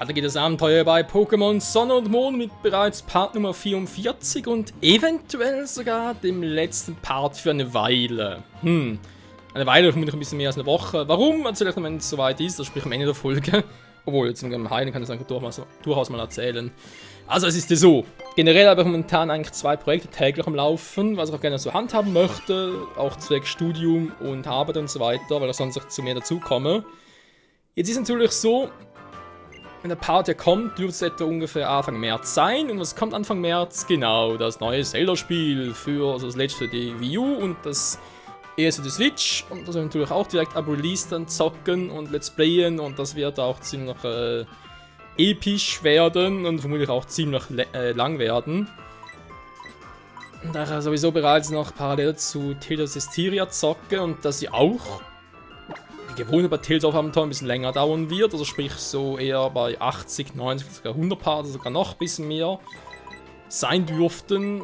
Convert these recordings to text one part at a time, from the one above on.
Weiter geht das Abenteuer bei Pokémon Sonne und Mond mit bereits Part Nummer 44 und eventuell sogar dem letzten Part für eine Weile. Eine Weile, vermutlich ein bisschen mehr als eine Woche. Warum? Erzähle ich dann, wenn es soweit ist, das sprich am Ende der Folge. Obwohl, jetzt im Heilen kann ich das durchaus mal erzählen. Also es ist ja so, generell habe ich momentan eigentlich 2 Projekte täglich am Laufen, was ich auch gerne so handhaben möchte, auch zwecks Studium und Arbeit und so weiter, weil ich sonst zu mehr dazukomme. Jetzt ist es natürlich so, wenn der Part ja kommt, dürfte es etwa ungefähr Anfang März sein. Und was kommt Anfang März? Genau, das neue Zelda-Spiel also das letzte für die Wii U und das erste für die Switch. Und das wir natürlich auch direkt ab Release dann zocken und Let's Playen. Und das wird auch ziemlich episch werden und vermutlich auch ziemlich lang werden. Und da ich sowieso bereits noch parallel zu Tales of Zestiria zocke und dass sie auch wie gewohnt bei Tales of Abenteuer ein bisschen länger dauern wird, also sprich so eher bei 80, 90, sogar 100 Parts, sogar noch ein bisschen mehr sein dürften,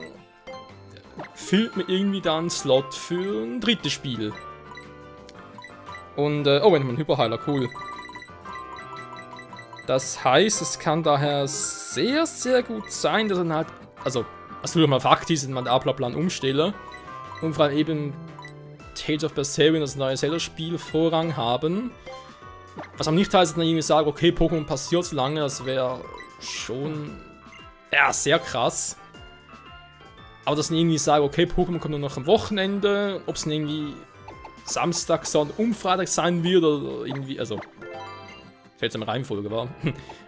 fehlt mir irgendwie da ein Slot für ein drittes Spiel. Und, oh, wenn man Hyperheiler, cool. Das heißt, es kann daher sehr, sehr gut sein, dass man halt, also, was natürlich mal Fakt ist, dass man den Ablaufplan umstelle und vor allem eben Tales of Berseria, das neue Zelda-Spiel, Vorrang haben. Was auch nicht heißt, dass man irgendwie sagt, okay, Pokémon passiert so lange, das wäre schon, ja, sehr krass. Aber dass man irgendwie sagt, okay, Pokémon kommt nur noch am Wochenende, ob es dann irgendwie Samstag, Sonntag und Freitag sein wird oder irgendwie, also, fällt es in der Reihenfolge, war.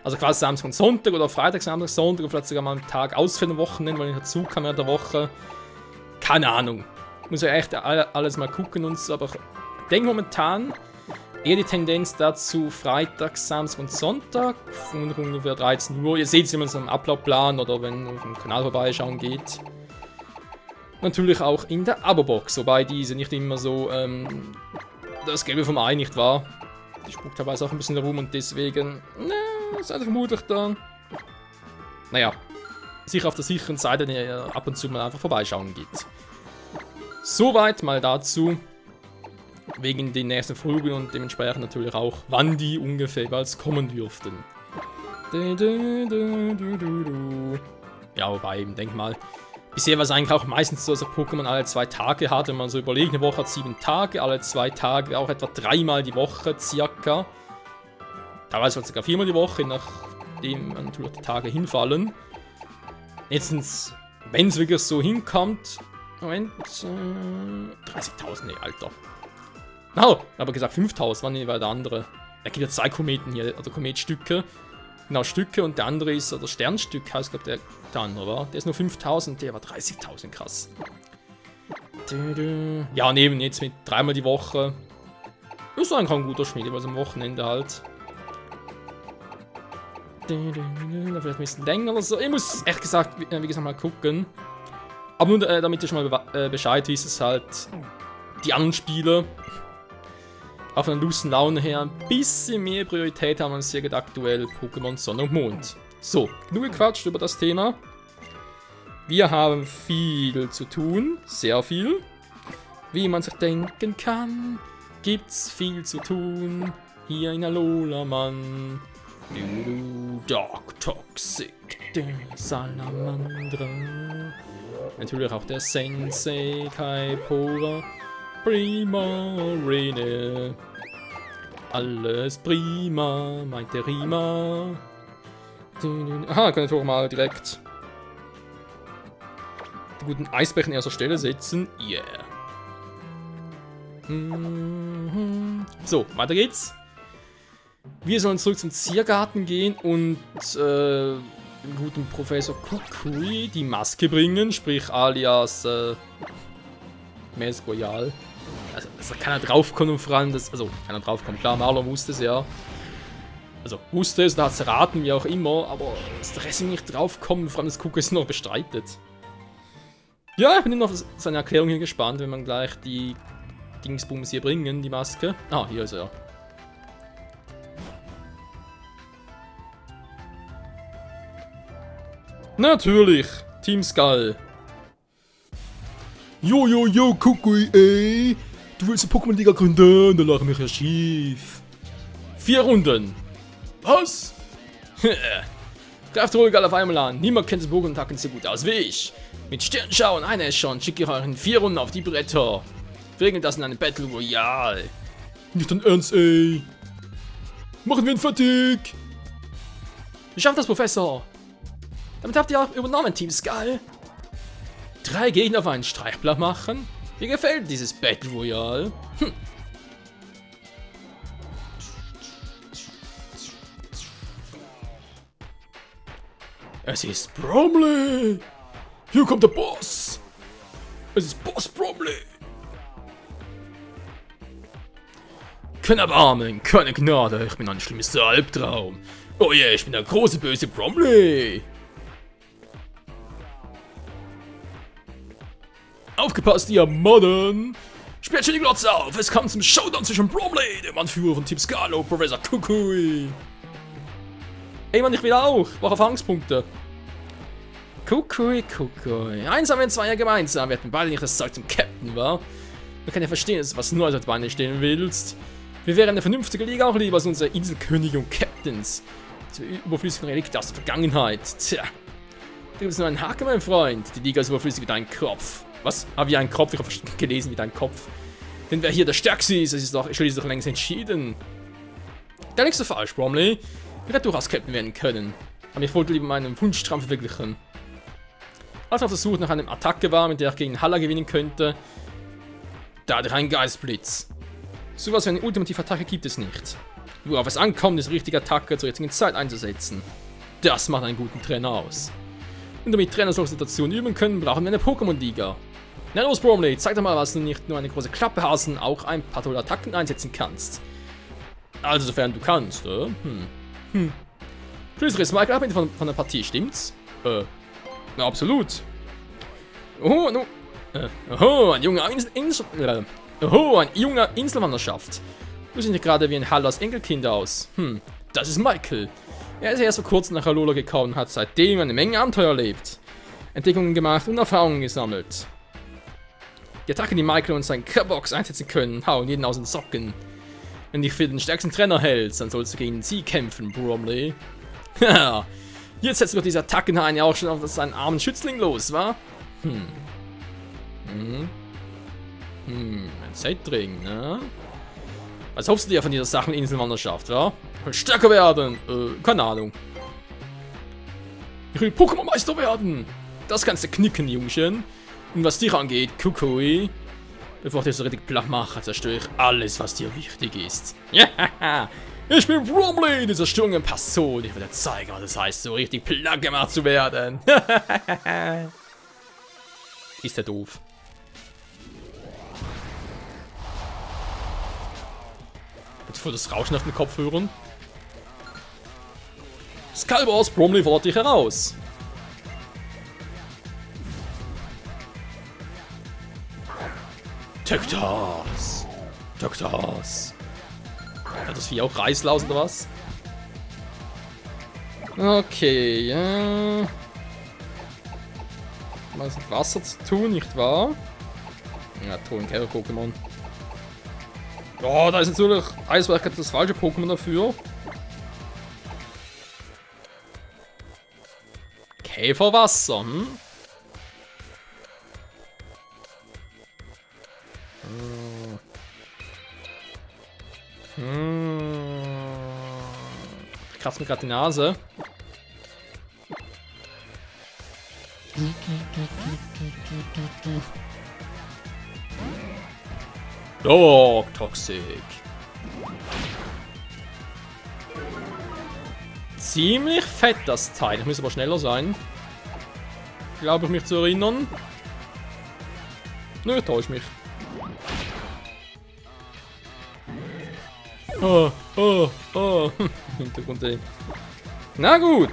Also quasi Samstag und Sonntag oder Freitag, Samstag, Sonntag oder vielleicht sogar mal einen Tag ausfällt am Wochenende, weil ich dazu kam während der Woche. Keine Ahnung. Muss ja echt alles mal gucken und so, aber ich denke momentan eher die Tendenz dazu Freitag, Samstag und Sonntag von ungefähr 13 Uhr. Ihr seht es immer so im Ablaufplan oder wenn ihr auf dem Kanal vorbeischauen geht. Natürlich auch in der Abo-Box, wobei diese nicht immer so das Gelbe vom Ei nicht war. Die spuckt teilweise auch ein bisschen rum und deswegen, seid ihr vermutlich da. Naja, sicher auf der sicheren Seite, wenn ihr ab und zu mal einfach vorbeischauen geht. Soweit mal dazu, wegen den nächsten Folgen und dementsprechend natürlich auch, wann die ungefähr jeweils kommen dürften. Ja, wobei, ich denke mal, bisher war es eigentlich auch meistens so, dass Pokémon alle 2 Tage hat, wenn man so überlegt, eine Woche hat 7 Tage, alle 2 Tage auch etwa 3-mal die Woche circa. Teilweise sogar 4-mal die Woche, nachdem natürlich die Tage hinfallen. Jetzt, wenn es wirklich so hinkommt, Moment, 30.000, ne, Alter. No, ich habe gesagt 5.000, wann war der andere? Da gibt ja 2 Kometen hier, oder Kometstücke. Genau, Stücke und der andere ist, oder Sternstück heißt, glaube der andere, war. Der ist nur 5.000, der war 30.000, krass. Ja, und eben jetzt mit 3-mal die Woche. Ist eigentlich auch ein guter Schmied, weil am Wochenende halt. Vielleicht ein bisschen länger oder so. Ich muss, ehrlich gesagt, wie gesagt, mal gucken. Aber nur damit ihr schon mal Bescheid wisst, ist halt die anderen Spiele auch von der Lust und Laune her ein bisschen mehr Priorität haben als hier aktuell Pokémon Sonne und Mond. So, genug gequatscht über das Thema. Wir haben viel zu tun, sehr viel. Wie man sich denken kann, gibt's viel zu tun hier in Alola Mann. Dark Toxic, der Salamandra. Natürlich auch der Sensei Kaipora. Prima Rene. Alles prima, meint der Rima. Aha, kann ich auch mal direkt den guten Eisbrecher an erster Stelle setzen. Yeah. So, weiter geht's. Wir sollen zurück zum Ziergarten gehen und dem guten Professor Kukui die Maske bringen, sprich alias Mesgoyal. Also, dass da keiner draufkommt und vor allem, also keiner draufkommt, klar, Marlon wusste es ja. Also wusste es, da hat es erraten, wie auch immer, aber dass der Rest nicht draufkommt, vor allem das Kukui ist noch bestreitet. Ja, ich bin immer auf seine Erklärung hier gespannt, wenn man gleich die Dingsbums hier bringen, die Maske. Ah, hier ist er. Natürlich, Team Skull. Jo, Kukui, ey. Du willst eine Pokémon-Liga gründen? Dann lach mich ja schief. 4 Runden. Was? Greift ruhig alle auf einmal an. Niemand kennt Bogenattacken so gut aus wie ich. Mit Sternschau und Einäschern schicke ich euch in 4 Runden auf die Bretter. Wir regeln das in einem Battle Royale. Nicht dein Ernst, ey. Machen wir ihn fertig. Wir schaffen das, Professor. Damit habt ihr auch übernommen, Team Skull. 3 Gegner auf einen Streichblatt machen? Mir gefällt dieses Battle Royale. Es ist Bromley. Hier kommt der Boss. Es ist Boss Bromley. Kein Erbarmen, keine Gnade. Ich bin ein schlimmes Albtraum. Oh je, ich bin der große böse Bromley. Aufgepasst, ihr Modern! Sperrt schon die Glotze auf! Es kam zum Showdown zwischen Bromley, dem Anführer von Team Skull, und Professor Kukui! Ey Mann, ich will auch! Ich brauche Erfahrungspunkte! Kukui. Eins haben wir in 2 Jahren gemeinsam. Wir hatten beide nicht das Zeug zum Captain, wa? Man kann ja verstehen, dass du was Neues auf die Beine stellen willst. Wir wären eine vernünftige Liga auch lieber als unsere Inselkönige und Captains. Diese überflüssigen Relikte aus der Vergangenheit. Tja. Da gibt es nur einen Haken, mein Freund. Die Liga ist überflüssig wie dein Kopf. Was? Ah, wie ein Kopf? Ich habe gelesen wie dein Kopf. Denn wer hier der Stärkste ist, das ist doch schließlich längst entschieden. Gar nicht so falsch, Bromley. Ich hätte durchaus Captain werden können. Aber ich wollte lieber meinen Wunschtraum verwirklichen. Als ich auf der Suche nach einer Attacke war, mit der ich gegen Halla gewinnen könnte, da hatte ich einen Geistblitz. Sowas wie eine ultimative Attacke gibt es nicht. Worauf es ankommt, ist richtige Attacke zur richtigen Zeit einzusetzen. Das macht einen guten Trainer aus. Und damit Trainer solche Situationen üben können, brauchen wir eine Pokémon-Liga. Na los, Bromley, zeig doch mal, was du nicht nur eine große Klappe hast, sondern auch ein paar tolle Attacken einsetzen kannst. Also, sofern du kannst, Schließlich ist Michael auch von der Partie, stimmt's? Na, absolut. Ein junger Inselwanderschaft. Du siehst nicht gerade wie ein Hallas Enkelkind aus. Das ist Michael. Er ist erst vor kurzem nach Alola gekommen und hat seitdem eine Menge Abenteuer erlebt. Entdeckungen gemacht und Erfahrungen gesammelt. Die Attacke, die Michael und sein K-Box einsetzen können, hauen jeden aus den Socken. Wenn du dich für den stärksten Trainer hältst, dann sollst du gegen sie kämpfen, Bromley. Haha, jetzt setzt du doch diese Attacken ein, auch schon auf seinen armen Schützling los, wa? Ein Setring, ne? Was hoffst du dir von dieser Sache Inselwanderschaft, wa? Ich will stärker werden, keine Ahnung. Ich will Pokémon-Meister werden! Das kannst du knicken, Jungchen. Und was dich angeht, Kukui, bevor ich dir so richtig platt mache, zerstöre ich alles, was dir wichtig ist. Ja, ich bin Bromley, die Zerstörung in Person. Ich will dir zeigen, was es heißt, so richtig platt gemacht zu werden. Ist der doof. Jetzt voll das Rauschen auf den Kopfhörern. Skullboss, Bromley fordert dich heraus. Tektas. Hat das Vieh auch Reißlaus oder was? Okay, ja. Was mit Wasser zu tun, nicht wahr? Ja, Tonkerrer-Pokémon. Oh, da ist natürlich Eiswerk das falsche Pokémon dafür. Käferwasser, Ich kratze mir gerade die Nase. Oh, Toxic. Ziemlich fett das Teil. Ich muss aber schneller sein. Glaube ich mich zu erinnern. Nö, täusche mich. Oh. Hintergrund ey. Na gut.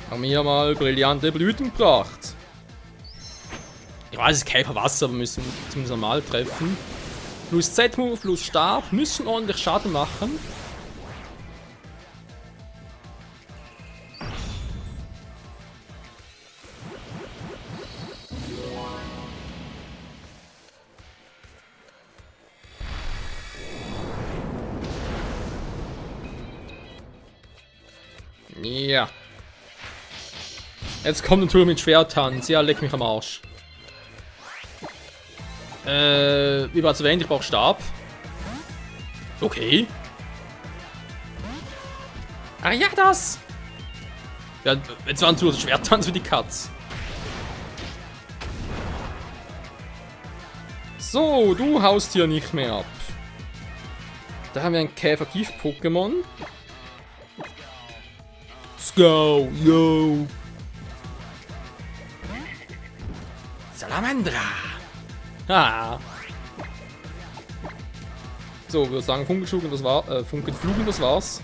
Haben wir hier mal brillante Blüten gebracht. Ich weiß, es ist Käferwasser, aber wir müssen zumindest normal treffen. Plus Z-Move, plus Stab, müssen ordentlich Schaden machen. Ja. Jetzt kommt ein Tour mit Schwerttanz. Ja, leck mich am Arsch. Wie bereits erwähnt, ich brauche Stab. Okay. Ah ja, das! Ja, jetzt war ein Tour Schwerttanz für die Katz. So, du haust hier nicht mehr ab. Da haben wir ein Käfer-Gift-Pokémon. Let's go, yo! Salamandra! Ah! So, wir sagen Funkenflug und das war. Funkenflug und das war's.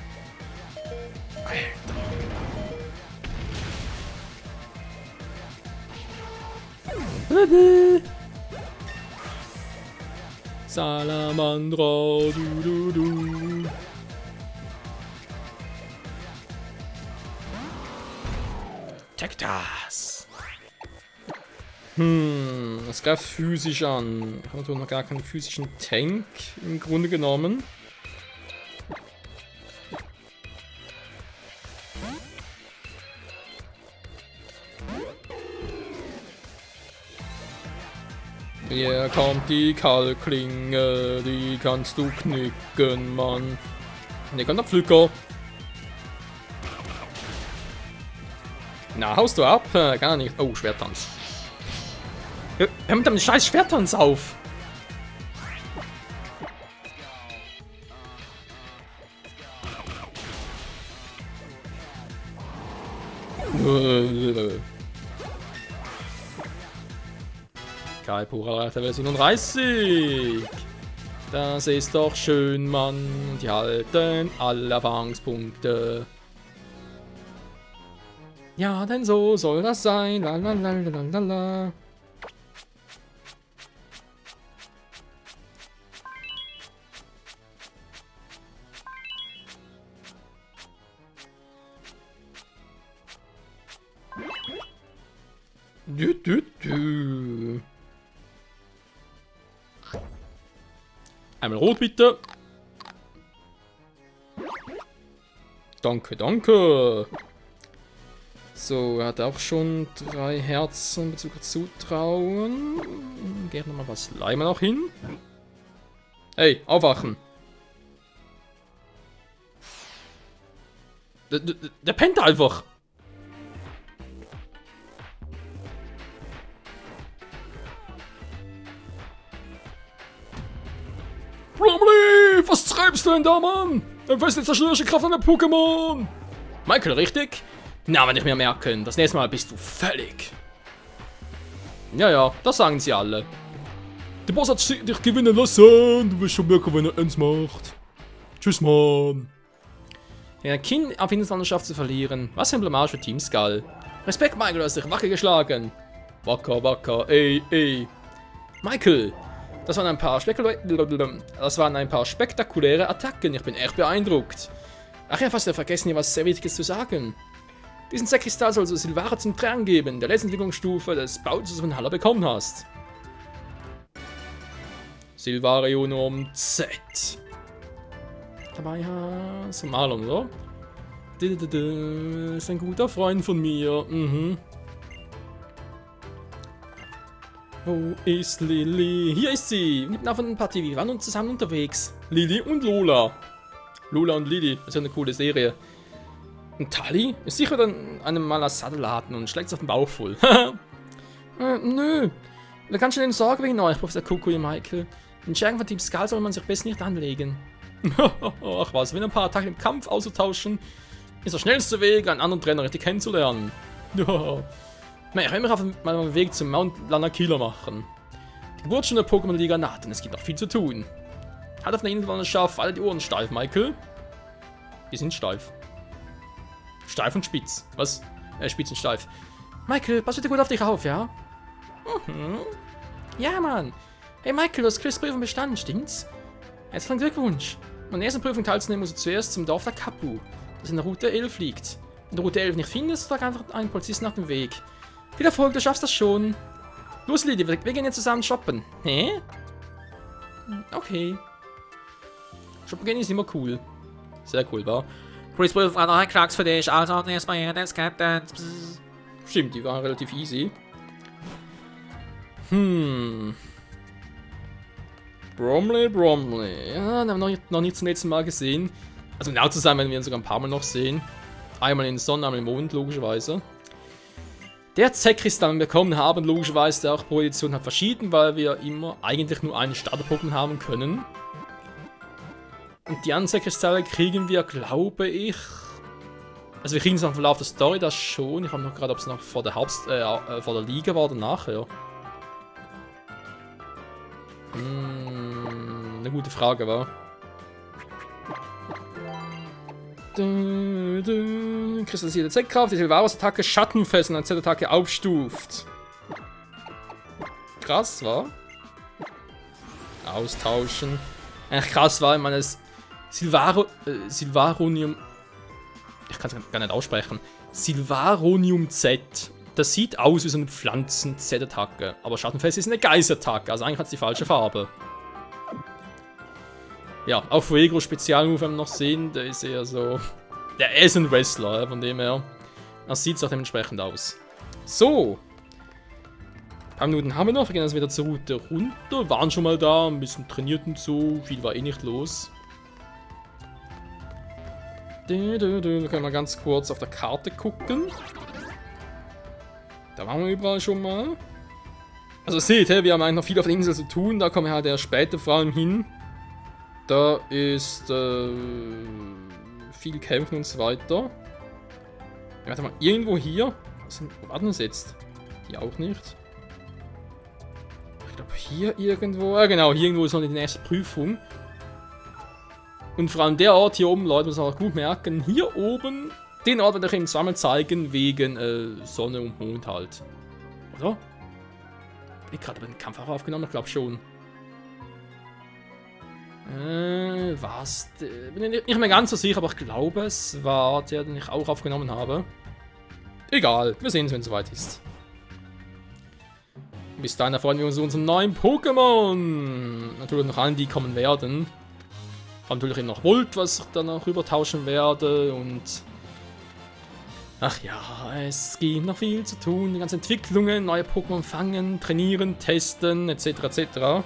Alter. Salamandra, du. Check das. Das greift physisch an. Hat noch gar keinen physischen Tank im Grunde genommen. Hier kommt die Kalklinge, die kannst du knicken, Mann. Und hier kommt der Pflücker. Na, haust du ab? Gar nicht. Oh, Schwerttanz. Hör mit dem scheiß Schwerttanz auf! Kaipura Level 37. Das ist doch schön, Mann. Die halten alle Erfahrungspunkte. Ja, denn so soll das sein. Lalalala. Einmal rot bitte. Danke, danke. So, er hat auch schon 3 Herzen bezüglich Zutrauen. Geht nochmal was Leimer noch hin. Hey, aufwachen. Der pennt einfach. Bromley, was treibst du denn da, Mann? Dann weißt du die zerstörerische Kraft an der Pokémon. Michael, richtig? Na, wenn ich mir merken, das nächste Mal bist du völlig. Ja, das sagen sie alle. Der Boss hat dich gewinnen lassen. Du wirst schon merken, wenn er eins macht. Tschüss, Mann. Ja, Kind auf Hindernislandschaft zu verlieren. Was emblematisch für Team Skull. Respekt, Michael, du hast dich wacker geschlagen. Wacker, ey. Michael, das waren ein paar spektakuläre Attacken. Ich bin echt beeindruckt. Ach ja, fast vergessen, hier was sehr Wichtiges zu sagen. Diesen Kristall soll Silvara zum Tragen geben, der letzten Entwicklungsstufe des Baus von Haller bekommen hast. Silvarium Z. Dabei hast du Marlon, oder? Ist ein guter Freund von mir. Wo ist Lilly? Hier ist sie! Wir haben ein Partie, wir waren uns zusammen unterwegs. Lilly und Lola. Lola und Lilly, das ist ja eine coole Serie. Und Tali ist sicher dann einem mal das Sattelladen und schlägt sich auf den Bauch voll. Nö. Da kannst du den Sorge wegen euch, Professor Kukui Michael. Den Schergen von Team Skull soll man sich besser nicht anlegen. Ach was, wenn ein paar Attacken im Kampf auszutauschen, ist der schnellste Weg, einen anderen Trainer richtig kennenzulernen. Ja. Ich will mich auf meinem Weg zum Mount Lanakila machen. Die Geburtsstunde der Pokémon-Liga naht und es gibt noch viel zu tun. Halt auf der Inlandschaft alle die Ohren steif, Michael. Die sind steif. Steif und spitz. Was? Spitz und steif. Michael, pass bitte gut auf dich auf, ja? Ja, Mann. Hey, Michael, du hast Quizprüfung bestanden, stimmt's? Herzlichen Glückwunsch. Meine erste Prüfung teilzunehmen, musst du zuerst zum Dorf der Kapu, das in der Route 11 liegt. Wenn du Route 11 nicht findest, frag einfach einen Polizisten nach dem Weg. Viel Erfolg, du schaffst das schon. Los, Lidi, wir gehen jetzt zusammen shoppen. Hä? Okay. Shoppen gehen ist immer cool. Sehr cool, wa? Chris Wolf war noch ein Klacks für dich, also erstmal hier des Captains. Stimmt, die waren relativ easy. Bromley. Ja, den haben wir noch nicht zum letzten Mal gesehen. Also genau zu sein, wenn wir ihn sogar ein paar Mal noch sehen. Einmal in Sonne, einmal im Mond, logischerweise. Der Z-Kristall, den wir bekommen haben, logischerweise der auch pro Edition hat verschieden, weil wir immer eigentlich nur einen Starter-Pokémon haben können. Und die anderen Z-Kristalle kriegen wir, glaube ich... Also wir kriegen es am Verlauf der Story, das schon. Ich habe noch gerade, ob es noch vor der vor der Liga war oder nachher. Eine gute Frage, war. Kristallisierte Z-Kraft, die Silvaros-Attacke Schattenfesseln als Z-Attacke aufstuft. Krass, war. Austauschen. Echt krass war, ich meine, Silvaronium. Ich kann es gar nicht aussprechen. Silvaronium Z. Das sieht aus wie so eine Pflanzen-Z-Attacke. Aber Schattenfest ist eine Geißattacke. Also eigentlich hat es die falsche Farbe. Ja, auch Fuego Spezialmove haben wir noch sehen. Der ist eher so. Der ist ein Wrestler, von dem her. Das sieht auch dementsprechend aus. So. Ein paar Minuten haben wir noch. Wir gehen also wieder zur Route runter. Waren schon mal da, ein bisschen trainiert und so. Viel war eh nicht los. Wir können mal ganz kurz auf der Karte gucken. Da waren wir überall schon mal. Also seht ihr, wir haben eigentlich noch viel auf der Insel zu tun. Da kommen wir halt erst später vor allem hin. Da ist viel Kämpfen und so weiter. Ja, warte mal, irgendwo hier. Wo war denn das jetzt? Hier auch nicht. Ich glaube hier irgendwo. Ja genau, hier irgendwo ist noch die nächste Prüfung. Und vor allem der Ort hier oben, Leute, muss man auch gut merken. Hier oben, den Ort werde ich Ihnen zweimal zeigen, wegen Sonne und Mond halt. Oder? Hab ich gerade den Kampf auch aufgenommen? Ich glaube schon. Was? Bin ich nicht mehr ganz so sicher, aber ich glaube, es war der, den ich auch aufgenommen habe. Egal, wir sehen es, wenn es soweit ist. Bis dahin erfreuen wir uns unseren neuen Pokémon. Natürlich noch allen, die kommen werden. Haben natürlich eben noch Volt, was ich dann noch rübertauschen werde. Und ach ja, es gibt noch viel zu tun. Die ganzen Entwicklungen, neue Pokémon fangen, trainieren, testen, etc. etc.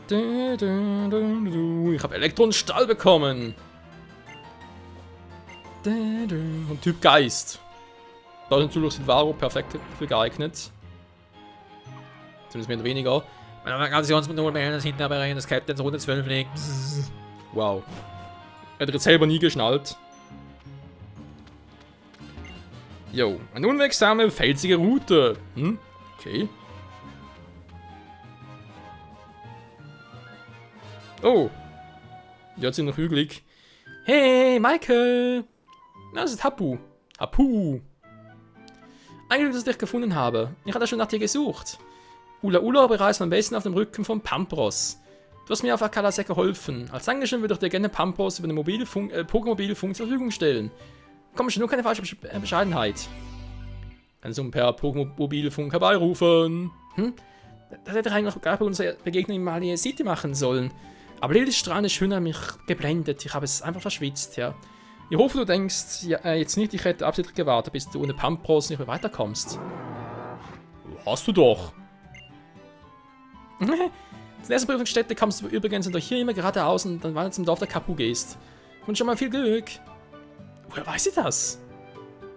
Ich habe Elektronenstahl bekommen. Und Typ Geist. Da ist natürlich Silvaro perfekt für geeignet. Zumindest mehr oder weniger. Wenn man Aggressionsmodul das Hinterbereich des Captains 112 liegt. Wow. Er hat jetzt selber nie geschnallt. Jo, eine unwegsame, felsige Route. Okay. Oh. Jetzt sind noch hügelig. Hey, Michael! Na, das ist Hapu. Hapu. Eigentlich, dass ich dich gefunden habe. Ich hatte schon nach dir gesucht. Ula bereist am besten auf dem Rücken von Pampros. Du hast mir auf Akalasek geholfen. Als Dankeschön würde ich dir gerne Pampros über den Pokémobilfunk zur Verfügung stellen. Komm schon, nur keine falsche Bescheidenheit. Kannst du per Pokémobilfunk herbeirufen. Das hätte ich eigentlich noch gerade bei unserer Begegnung in Malia City machen sollen. Aber Lillys strahlende Schönheit hat mich geblendet. Ich habe es einfach verschwitzt, ja. Ich hoffe, du denkst jetzt nicht, ich hätte absichtlich gewartet, bis du ohne Pampros nicht mehr weiterkommst. Hast du doch. Zur nächsten Prüfungsstätte kommst du übrigens durch hier immer geradeaus und dann weiter zum Dorf der Kapu gehst. Und schon mal viel Glück. Woher weiß sie das?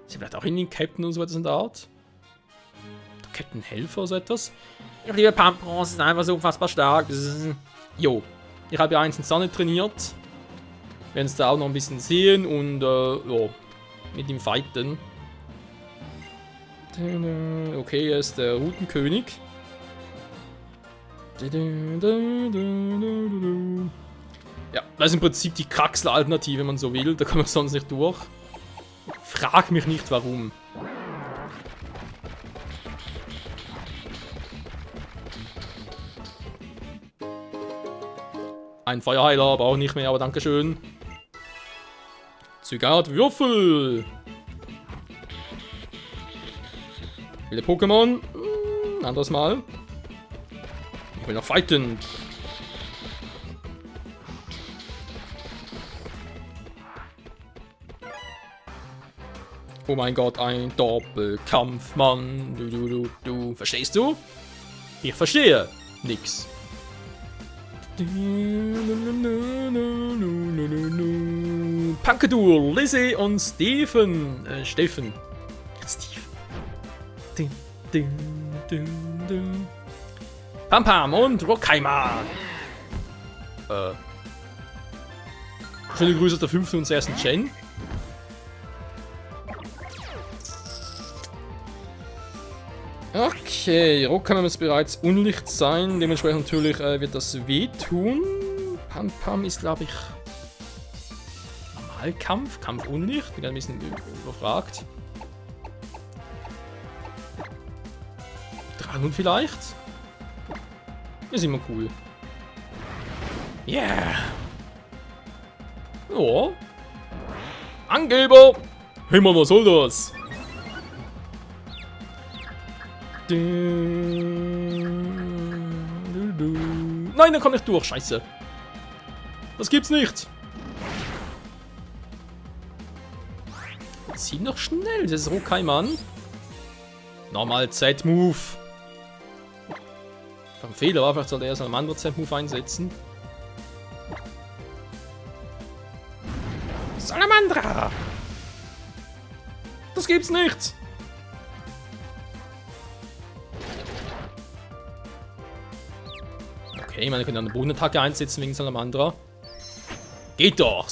Sie vielleicht auch in den Captain und so etwas in der Art? Der Captain Helfer oder so etwas? Ich liebe Pampros, ist einfach so unfassbar stark. Jo, ich habe ja eins in Sonne trainiert. Wir werden es da auch noch ein bisschen sehen und ja, mit ihm fighten. Okay, er ist der Routenkönig. Ja, das ist im Prinzip die Kraxler-Alternative, wenn man so will. Da kommen wir sonst nicht durch. Frag mich nicht, warum. Ein Feuerheiler, brauche ich nicht mehr, aber dankeschön. Zygarde Würfel. Viele Pokémon. Anderes Mal. Ich will noch fighten. Oh mein Gott, ein Doppelkampfmann. Du. Verstehst du? Ich verstehe. Nix. Punkadool, Lizzie und Steffen. Steffen. Pam Pam und Rockheimer. Schöne Grüße aus der 5. und 6. Gen. Okay, Rockheimer muss bereits unlicht sein. Dementsprechend natürlich wird das wehtun. Pam Pam ist, glaube ich, Normalkampf. Kampf unlicht. Bin ein bisschen überfragt. Dragon vielleicht? Ist immer cool. Yeah! Ja. Angeber! Himmel, was soll das? Nein, da komm ich durch, scheiße. Das gibt's nicht. Zieh noch schnell, das ist Rockheimer. Normal Z-Move. Ein Fehler war, vielleicht sollte er einen anderen Z-Move einsetzen. Salamandra! Das gibt's nicht! Okay, man könnte eine Bodenattacke einsetzen wegen Salamandra. Geht doch!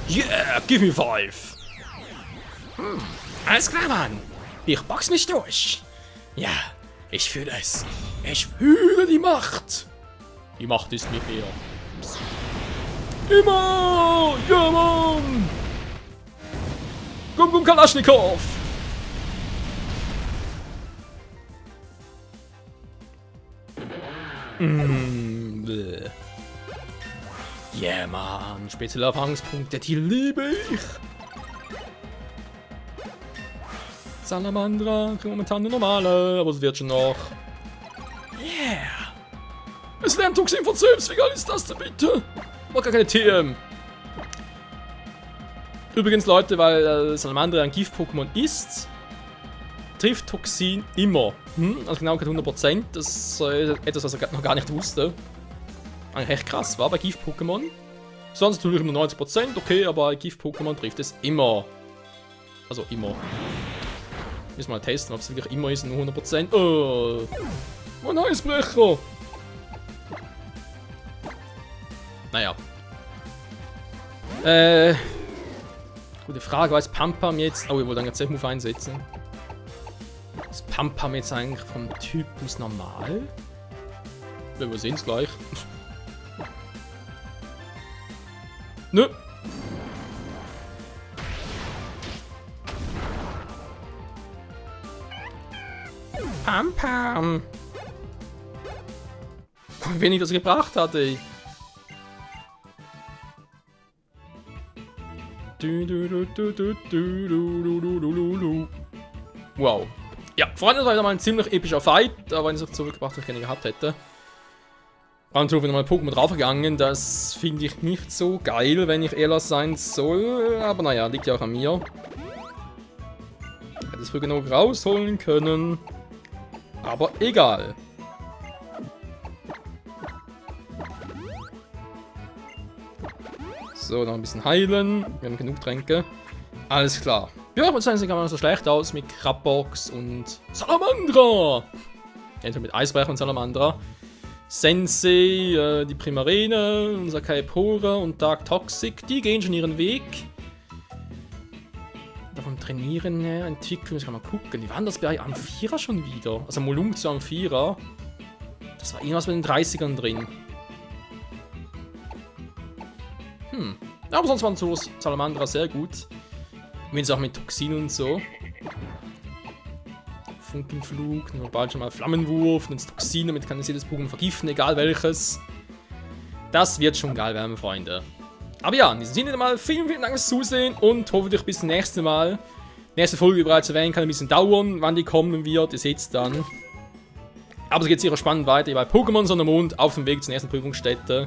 Yeah, give me 5! Alles klar, Mann! Ich box mich durch! Ja, ich fühle es! Ich fühle die Macht! Die Macht ist mit mir. Immer! Ja, Mann! Gum Kalaschnikow! Yeah, Mann! Spezieller Erfahrungspunkte, die liebe ich! Salamandra, momentan eine normale, aber es wird schon noch. Yeah! Es lernt Toxin von selbst, wie geil ist das denn bitte? War gar keine TM. Übrigens, Leute, weil Salamandra ein Gift-Pokémon ist, trifft Toxin immer. Also genau 100%. Das ist etwas, was er noch gar nicht wusste. Eigentlich echt krass, war bei Gift-Pokémon. Sonst natürlich nur 90%, okay, aber bei Gift-Pokémon trifft es immer. Also immer. Müssen wir mal testen, ob es wirklich immer ist, nur 100%. Oh, ein Eisbrecher! Naja. Gute Frage, weiß Pam Pam jetzt. Oh, ich wollte einen Z-Move einsetzen. Ist Pam Pam jetzt eigentlich vom Typus normal? Ja, wir sehen es gleich. Nö. Pam Pam. Wie wenig das gebracht hat, ey. Wow. Ja, Freunde, das war wieder mal ein ziemlich epischer Fight, aber wenn ich es zurückgebracht, ich keine gehabt hätte. Und so bin ich mal Pokémon draufgegangen, das finde ich nicht so geil, wenn ich ehrlich sein soll. Aber naja, liegt ja auch an mir. Hätte es früh genug rausholen können. Aber egal. So, noch ein bisschen heilen. Wir haben genug Tränke. Alles klar. Ja, ich würde sagen, sieht gar nicht so schlecht aus mit Crabbox und Salamandra. Entweder mit Eisbrecher und Salamandra. Sensei, die Primarene, unser Kaipora und Dark Toxic, die gehen schon ihren Weg. Davon trainieren, entwickeln, ich kann mal gucken. Wie waren das bei Amphira schon wieder? Also Molung zu Amphira. Das war irgendwas mit den 30ern drin. Aber sonst waren so Salamandra sehr gut. Wenn sie auch mit Toxin und so. Funkenflug, nur bald schon mal Flammenwurf, dann Toxin, damit kann ich jedes Pokémon vergiften, egal welches. Das wird schon geil werden, Freunde. Aber ja, in diesem Sinne mal vielen Dank fürs Zusehen und hoffentlich bis zum nächsten Mal. Nächste Folge, wie bereits erwähnt, kann ein bisschen dauern, wann die kommen wird, ihr seht es dann. Aber es geht sicher spannend weiter bei Pokémon Sondermond auf dem Weg zur nächsten Prüfungsstätte.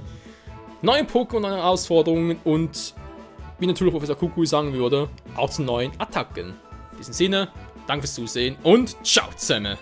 Neue Pokémon, neue Herausforderungen und wie natürlich Professor Kuckuck sagen würde, auch zu neuen Attacken. In diesem Sinne, danke fürs Zusehen und ciao zusammen!